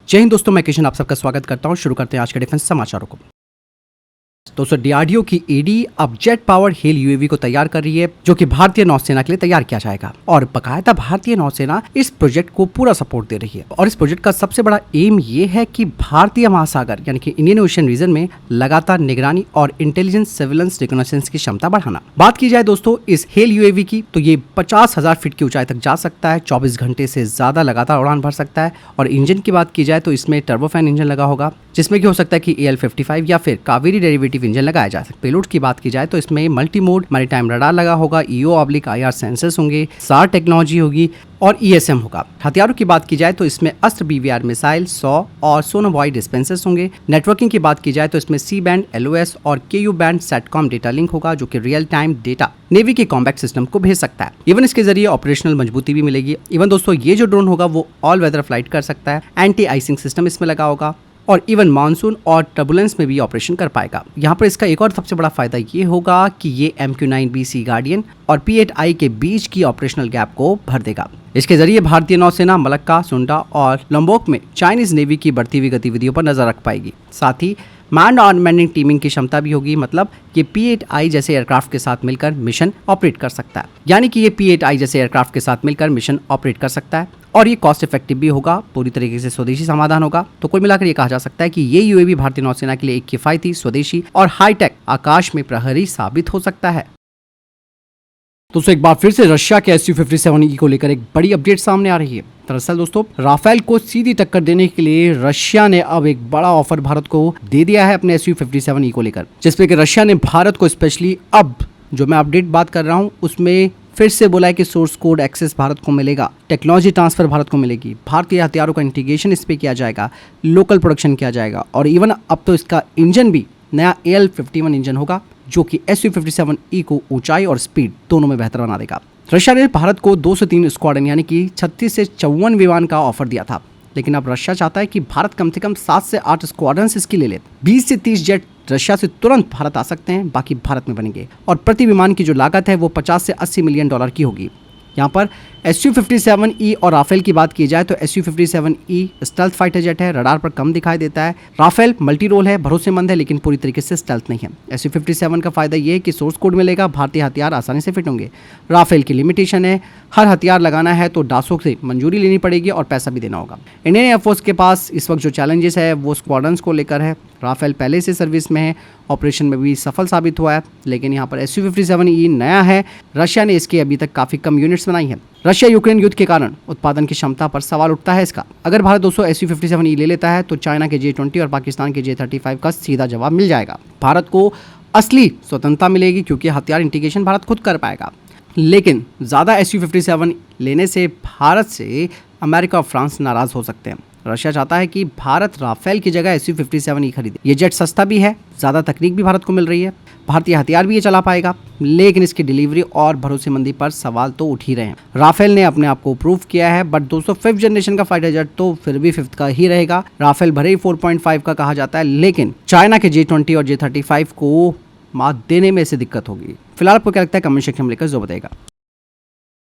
जय हिंद दोस्तों, मैं किशन आप सबका स्वागत करता हूं। शुरू करते हैं आज के डिफेंस समाचारों को। दोस्तों, डीआरडीओ की ईडी अब जेट पावर्ड हेल यूएवी को तैयार कर रही है, जो कि भारतीय नौसेना के लिए तैयार किया जाएगा और बकायदा भारतीय नौसेना इस प्रोजेक्ट को पूरा सपोर्ट दे रही है। और इस प्रोजेक्ट का सबसे बड़ा एम ये है कि भारतीय महासागर यानी कि इंडियन ओशन रीजन में लगातार निगरानी और इंटेलिजेंस सर्विलेंस रिकॉग्निशंस की क्षमता बढ़ाना। बात की जाए दोस्तों इस हेल यूएवी की, तो ये 50,000 फीट की ऊंचाई तक जा सकता है, 24 घंटे से ज्यादा लगातार उड़ान भर सकता है। और इंजन की बात की जाए तो इसमें टर्बोफैन इंजन लगा होगा, जिसमें कि हो सकता है कि AL55 या फिर कावेरी डेरिवेटिव इंजन लगाया जा सकता है। पेलोड की बात की जाए तो इसमें मल्टी मोड मैरीटाइम रडार लगा होगा, EO/IR सेंसर्स होंगे, SAR टेक्नोलॉजी होगी और ESM होगा। हथियारों की बात की जाए तो इसमें अस्त्र BVR मिसाइल 100 और सोनोबॉय डिस्पेंसर्स होंगे। नेटवर्किंग की बात की जाए तो इसमें C बैंड, LOS और KU band satcom data link होगा, जो कि रियल टाइम डेटा नेवी के कॉम्बैट सिस्टम को भेज सकता है। इवन इसके जरिए ऑपरेशनल मजबूती भी मिलेगी। इवन दोस्तों ये जो ड्रोन होगा वो ऑल वेदर फ्लाइट कर सकता है, एंटी आइसिंग सिस्टम इसमें लगा होगा और इवन मानसून और टर्बुलेंस में भी ऑपरेशन कर पाएगा। यहाँ पर इसका एक और सबसे बड़ा फायदा ये होगा कि ये MQ-9B सी गार्डियन और P-8I के बीच की ऑपरेशनल गैप को भर देगा। इसके जरिए भारतीय नौसेना मलक्का, सुंडा और लंबोक में चाइनीज नेवी की बढ़ती हुई गतिविधियों पर नजर रख पाएगी। साथ ही मैन्ड अनमैन्ड टीमिंग की क्षमता भी होगी, मतलब कि P-8I जैसे एयरक्राफ्ट के साथ मिलकर मिशन ऑपरेट कर सकता है। यानी कि ये P-8I जैसे एयरक्राफ्ट के साथ मिलकर मिशन ऑपरेट कर सकता है और ये कॉस्ट इफेक्टिव भी होगा, पूरी तरीके से स्वदेशी समाधान होगा। तो कुल मिलाकर ये कहा जा सकता है कि ये यूएवी भारतीय नौसेना के लिए एक किफायती, स्वदेशी और हाईटेक आकाश में प्रहरी साबित हो सकता है। दोस्तों, एक बार फिर से रशिया के Su-57E को लेकर एक बड़ी अपडेट सामने आ रही है। दरअसल दोस्तों, राफेल को सीधी टक्कर देने के लिए रशिया ने अब एक बड़ा ऑफर भारत को दे दिया है अपने Su-57E को लेकर, जिसपे कि रशिया ने भारत को स्पेशली अब जो मैं अपडेट बात कर रहा हूँ उसमें फिर से बोला है कि सोर्स कोड एक्सेस भारत को मिलेगा, टेक्नोलॉजी ट्रांसफर भारत को मिलेगी, भारतीय हथियारों का इंटीग्रेशन इस पे किया जाएगा, लोकल प्रोडक्शन किया जाएगा और इवन अब तो इसका इंजन भी नया AL51 इंजन होगा, जो कि Su-57E को ऊंचाई और स्पीड दोनों में बेहतर बना देगा। रशिया ने भारत को 2 से 3 स्क्वाड्रन यानी कि 36 से 54 विमान का ऑफर दिया था, लेकिन अब रशिया चाहता है कि भारत कम से कम 7 से 8 स्क्वाड्रन इसकी ले ले। 20 से 30 जेट रशिया से तुरंत भारत आ सकते हैं, बाकी भारत में बनेंगे और प्रति विमान की जो लागत है वो 50 से 80 मिलियन डॉलर की होगी। यहाँ पर Su-57E और राफेल की बात की जाए तो Su-57E स्टेल्थ फाइटर जेट है, रडार पर कम दिखाई देता है। राफेल मल्टी रोल है, भरोसेमंद है, लेकिन पूरी तरीके से स्टेल्थ नहीं है। Su-57 का फायदा ये है कि सोर्स कोड मिलेगा, भारतीय हथियार आसानी से फिट होंगे। राफेल की लिमिटेशन है, हर हथियार लगाना है तो डासो से मंजूरी लेनी पड़ेगी और पैसा भी देना होगा। इंडियन एयरफोर्स के पास इस वक्त जो चैलेंजेस है वो स्क्वाड्रन्स को लेकर है। राफेल पहले से सर्विस में है, ऑपरेशन में भी सफल साबित हुआ है, लेकिन यहाँ पर Su-57E नया है। रशिया ने इसके अभी तक काफ़ी कम यूनिट्स बनाई हैं। रशिया यूक्रेन युद्ध के कारण उत्पादन की क्षमता पर सवाल उठता है इसका। अगर भारत 200 Su-57E ले लेता है तो चाइना के J-20 और पाकिस्तान के J-35 का सीधा जवाब मिल जाएगा। भारत को असली स्वतंत्रता मिलेगी क्योंकि हथियार इंटीग्रेशन भारत खुद कर पाएगा। लेकिन ज़्यादा Su-57 लेने से भारत से अमेरिका और फ्रांस नाराज़ हो सकते हैं। रशिया चाहता है कि भारत राफेल की जगह Su-57E खरीदे। ये जेट सस्ता भी है, ज़्यादा तकनीक भी भारत को मिल रही है, भारतीय हथियार भी ये चला पाएगा, लेकिन इसकी डिलीवरी और भरोसेमंदी पर सवाल तो उठ ही रहे हैं। राफेल ने अपने आप को प्रूव किया है, बट 205 जनरेशन का फाइटर जेट तो फिर भी 5th का ही रहेगा। राफेल भले ही 4.5 का कहा जाता है, लेकिन चाइना के J-20 और J-35 को मात देने में से दिक्कत होगी। फिलहाल आपको क्या लगता है कमेंट सेक्शन में लिखकर जो बताएगा।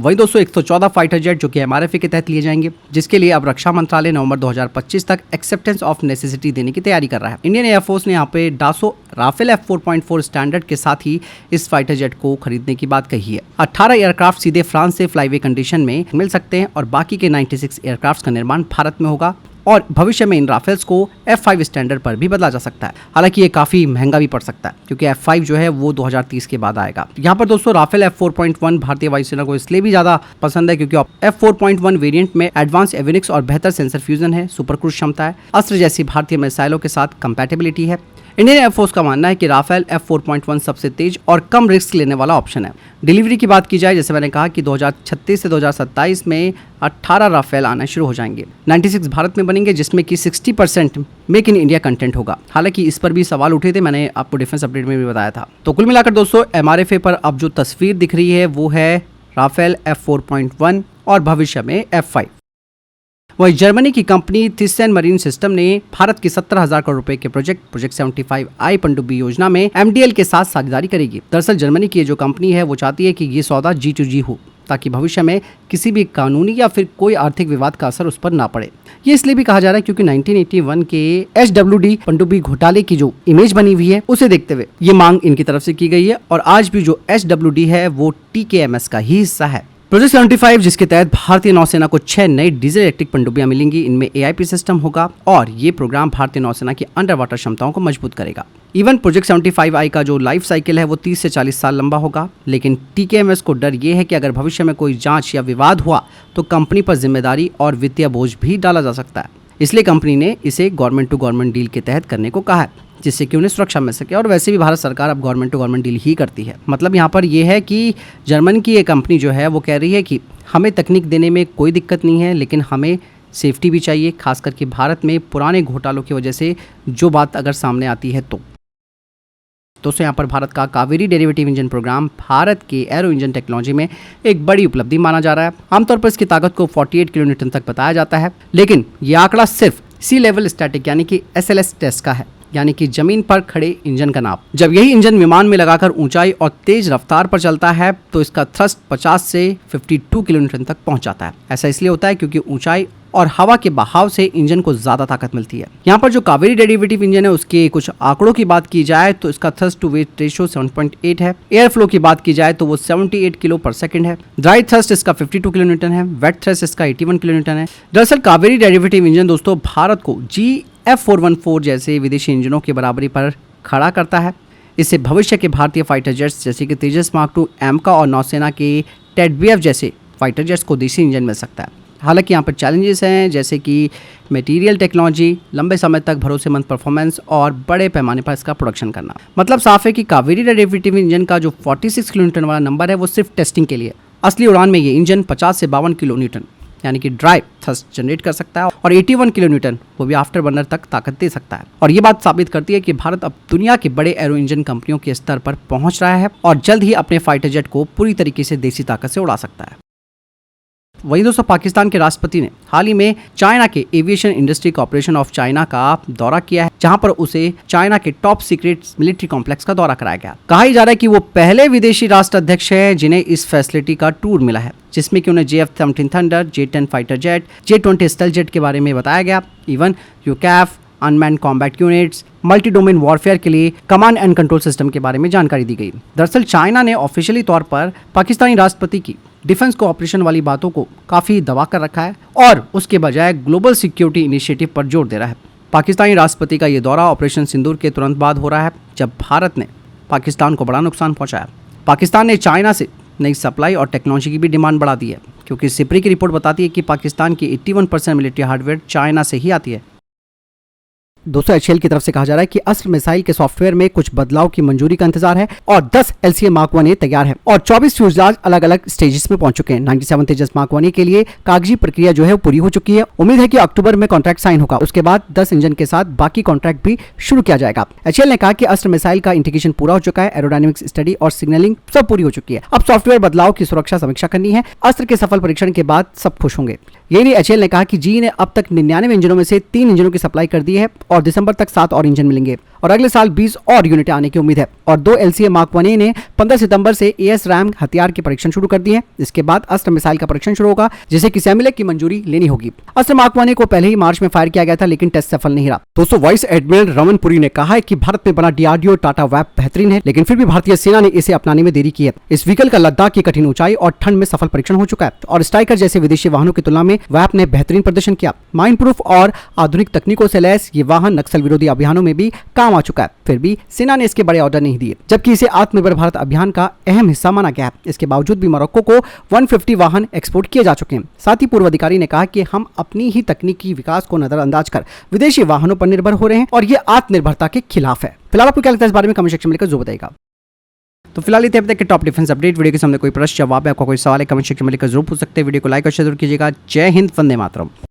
वही दोस्तों 114 फाइटर जेट जो कि MRFA के तहत लिए जाएंगे, जिसके लिए अब रक्षा मंत्रालय नवंबर 2025 तक एक्सेप्टेंस ऑफ नेसेसिटी देने की तैयारी कर रहा है। इंडियन एयरफोर्स ने यहाँ पे डासो राफेल F4.4 स्टैंडर्ड के साथ ही इस फाइटर जेट को खरीदने की बात कही है। 18 एयरक्राफ्ट सीधे फ्रांस से फ्लाईवे कंडीशन में मिल सकते हैं और बाकी के 96 एयरक्राफ्ट का निर्माण भारत में होगा और भविष्य में इन राफेल्स को F5 स्टैंडर्ड पर भी बदला जा सकता है। हालांकि ये काफी महंगा भी पड़ सकता है क्योंकि F5 जो है वो 2030 के बाद आएगा। यहाँ पर दोस्तों राफेल F4.1 भारतीय वायुसेना को इसलिए भी ज्यादा पसंद है क्योंकि F4.1 वेरिएंट में एडवांस एविनिक्स और बेहतर सेंसर फ्यूजन है, सुपर क्रूज क्षमता है, अस्त्र जैसी भारतीय मिसाइलों के साथ कंपैटिबिलिटी है। इंडियन एयरफोर्स का मानना है कि राफेल F4.1 सबसे तेज और कम रिस्क लेने वाला ऑप्शन है। डिलीवरी की बात की जाए, जैसे मैंने कहा कि 2036 से 2027 में 18 राफेल आना शुरू हो जाएंगे। 96 भारत में बनेंगे, जिसमें कि 60% मेक इन इंडिया कंटेंट होगा। हालांकि इस पर भी सवाल उठे थे, मैंने आपको डिफेंस अपडेट में भी बताया था। तो कुल मिलाकर दोस्तों MRFA पर अब जो तस्वीर दिख रही है वो है राफेल F4.1 और भविष्य में F5। वही जर्मनी की कंपनी थिसन मरीन सिस्टम ने भारत की 17,000 करोड़ रुपए के प्रोजेक्ट 75I पनडुब्बी योजना में MDL के साथ साझेदारी करेगी। दरअसल जर्मनी की जो कंपनी है वो चाहती है कि ये सौदा G2G हो, ताकि भविष्य में किसी भी कानूनी या फिर कोई आर्थिक विवाद का असर उस पर ना पड़े। ये इसलिए भी कहा जा रहा है क्योंकि 1981 के SWD पनडुब्बी घोटाले की जो इमेज बनी हुई है उसे देखते हुए ये मांग इनकी तरफ से की गई है और आज भी जो SWD है वो TKMS का ही हिस्सा है। प्रोजेक्ट 75 जिसके तहत भारतीय नौसेना को 6 नई डीजल इलेक्ट्रिक पनडुब्बियां मिलेंगी, इनमें AIP सिस्टम होगा और ये प्रोग्राम भारतीय नौसेना की अंडर वाटर क्षमताओं को मजबूत करेगा। इवन प्रोजेक्ट 75I का जो लाइफ साइकिल है वो 30 से 40 साल लंबा होगा, लेकिन TKMS को डर ये है कि अगर भविष्य में कोई जांच या विवाद हुआ तो कंपनी पर जिम्मेदारी और वित्तीय बोझ भी डाला जा सकता है। इसलिए कंपनी ने इसे गवर्नमेंट टू गवर्नमेंट डील के तहत करने को कहा है, जिससे कि उन्हें सुरक्षा मिल सके। और वैसे भी भारत सरकार अब गवर्नमेंट टू गवर्नमेंट डील ही करती है। मतलब यहाँ पर यह है कि जर्मन की ये कंपनी जो है वो कह रही है कि हमें तकनीक देने में कोई दिक्कत नहीं है, लेकिन हमें सेफ्टी भी चाहिए, खास करके भारत में पुराने घोटालों की वजह से जो बात अगर सामने आती है तो। दोस्तों यहाँ पर भारत का Kaveri derivative engine programme Bharat के एरो इंजन टेक्नोलॉजी में एक बड़ी उपलब्धि माना जा रहा है। आमतौर पर इसकी ताकत को 48 किलोन्यूटन तक बताया जाता है, लेकिन ये आंकड़ा सिर्फ सी लेवल स्टैटिक यानी कि SLS टेस्ट का है, यानी कि जमीन पर खड़े इंजन का नाप। जब यही इंजन विमान में लगाकर ऊंचाई और तेज रफ्तार पर चलता है तो इसका थ्रस्ट 50 से 52 किलोन्यूटन तक पहुंच जाता है। ऐसा इसलिए होता है क्योंकि ऊंचाई और हवा के बहाव से इंजन को ज्यादा ताकत मिलती है। यहाँ पर जो कावेरी डेरिवेटिव इंजन है उसके कुछ आंकड़ों की बात की जाए तो इसका थ्रस्ट टू वेट रेशियो 7.8 है। एयर फ्लो की बात की जाए तो वो 78 किलो पर सेकंड है। ड्राई थ्रस्ट इसका 52 किलो न्यूटन है। वेट थ्रस्ट इसका 81 किलो न्यूटन है। दरअसल कावेरी डेरिवेटिव इंजन दोस्तों भारत को GF414 जैसे विदेशी इंजनों की बराबरी पर खड़ा करता है। इससे भविष्य के भारतीय फाइटर जेट्स जैसे कि तेजस मार्क 2 एमका और नौसेना के TEDBF जैसे फाइटर जेट्स को देसी इंजन मिल सकता है। हालांकि यहाँ पर चैलेंजेस हैं जैसे कि मटेरियल टेक्नोलॉजी, लंबे समय तक भरोसेमंद परफॉर्मेंस और बड़े पैमाने पर इसका प्रोडक्शन करना। मतलब साफ है कि कावेरी डेरिवेटिव इंजन का जो 46 किलो न्यूटन वाला नंबर है वो सिर्फ टेस्टिंग के लिए। असली उड़ान में ये इंजन 50 से 52 किलो न्यूटन यानी कि ड्राई थ्रस्ट जनरेट कर सकता है और 81 किलो न्यूटन वो भी आफ्टर बर्नर तक ताकत दे सकता है। और ये बात साबित करती है कि भारत अब दुनिया के बड़े एरो इंजन कंपनियों के स्तर पर पहुंच रहा है और जल्द ही अपने फाइटर जेट को पूरी तरीके से देसी ताकत से उड़ा सकता है। वहीं दोस्तों पाकिस्तान के राष्ट्रपति ने हाल ही में चाइना के aviation industry corporation of China का दौरा किया है, जहां पर उसे चाइना के टॉप सीक्रेट मिलिट्री कॉम्प्लेक्स का दौरा कराया गया। कहा जा रहा है कि वो पहले विदेशी राष्ट्राध्यक्ष हैं जिन्हें इस फैसिलिटी का टूर मिला है, जिसमें कि उन्हें JF-17 thunder, J-10 fighter jet, J-20 stealth jet के बारे में बताया गया। Even UCAF, unmanned combat units, multi domain warfare के लिए कमांड एंड कंट्रोल सिस्टम के बारे में जानकारी दी गई। दरअसल चाइना ने ऑफिशियली तौर पर पाकिस्तानी राष्ट्रपति की डिफेंस कोऑपरेशन वाली बातों को काफी दबा कर रखा है और उसके बजाय ग्लोबल सिक्योरिटी इनिशिएटिव पर जोर दे रहा है। पाकिस्तानी राष्ट्रपति का ये दौरा ऑपरेशन सिंदूर के तुरंत बाद हो रहा है, जब भारत ने पाकिस्तान को बड़ा नुकसान पहुंचाया। पाकिस्तान ने चाइना से नई सप्लाई और टेक्नोलॉजी की भी डिमांड बढ़ा दी है, क्योंकि सिप्री की रिपोर्ट बताती है कि पाकिस्तान की 81% मिलिट्री हार्डवेयर चाइना से ही आती है। दोस्तों HAL की तरफ से कहा जा रहा है कि अस्त्र मिसाइल के सॉफ्टवेयर में कुछ बदलाव की मंजूरी का इंतजार है और 10 LCA Mark 1A तैयार है और 24 फ्यूजलाज अलग अलग स्टेजेस में पहुंच चुके हैं। 97 तेजस Mark 1A के लिए कागजी प्रक्रिया जो है वो पूरी हो चुकी है। उम्मीद है कि अक्टूबर में कॉन्ट्रैक्ट साइन होगा। उसके बाद 10 इंजन के साथ बाकी कॉन्ट्रैक्ट भी शुरू किया जाएगा। HAL ने कहा कि अस्त्र मिसाइल का इंटीग्रेशन पूरा हो चुका है, एरोडायनेमिक्स स्टडी और सिग्नलिंग सब पूरी हो चुकी है। अब सॉफ्टवेयर बदलाव की सुरक्षा समीक्षा करनी है। अस्त्र के सफल परीक्षण के बाद सब खुश होंगे। यही नहीं, HAL ने कहा कि GE ने अब तक 99 इंजनों में से 3 इंजनों की सप्लाई कर दी है और दिसंबर तक 7 और इंजन मिलेंगे और अगले साल 20 और यूनिट आने की उम्मीद है। और 2 LCA Mark 1A ने 15 सितंबर से ASRAAM हथियार के परीक्षण शुरू कर दिए हैं। इसके बाद अस्त्र मिसाइल का परीक्षण शुरू होगा, जिसे कि सैमिलेक की मंजूरी लेनी होगी। अस्त्र Mark 1A को पहले ही मार्च में फायर किया गया था, लेकिन टेस्ट सफल नहीं रहा। दोस्तों वाइस एडमिरल रमन पुरी ने कहा है कि भारत में बना DRDO टाटा वैप बेहतरीन है, लेकिन फिर भी भारतीय सेना ने इसे अपनाने में देरी की है। इस व्हीकल का लद्दाख की कठिन ऊंचाई और ठंड में सफल परीक्षण हो चुका है और स्ट्राइकर जैसे विदेशी वाहनों की तुलना में वैप ने बेहतरीन प्रदर्शन किया। माइन प्रूफ और आधुनिक तकनीकों से लैस ये वाहन नक्सल विरोधी अभियानों में भी काम आ चुका है। फिर भी सेना ने इसके बड़े ऑर्डर नहीं दिए, जबकि इसे आत्मनिर्भर भारत अभियान का अहम हिस्सा माना गया है। इसके बावजूद भी मोरक्को को 150 वाहन एक्सपोर्ट किए जा चुके हैं। साथ ही पूर्व अधिकारी ने कहा कि हम अपनी ही तकनीकी विकास को नजरअंदाज कर विदेशी वाहनों पर निर्भर हो रहे हैं और ये आत्मनिर्भरता के खिलाफ है। फिलहाल आपको क्या लगता है इस बारे में कमेंट सेक्शन में लिखकर जो बताएगा। तो फिलहाल ये थे अब तक के टॉप डिफेंस अपडेट। वीडियो के सामने कोई प्रश्न जवाब है, आपका कोई सवाल है, कमेंट सेक्शन में लिखकर जरूर पूछ सकते हैं। वीडियो को लाइक और शेयर जरूर कीजिएगा। जय हिंद, वंदे मातरम।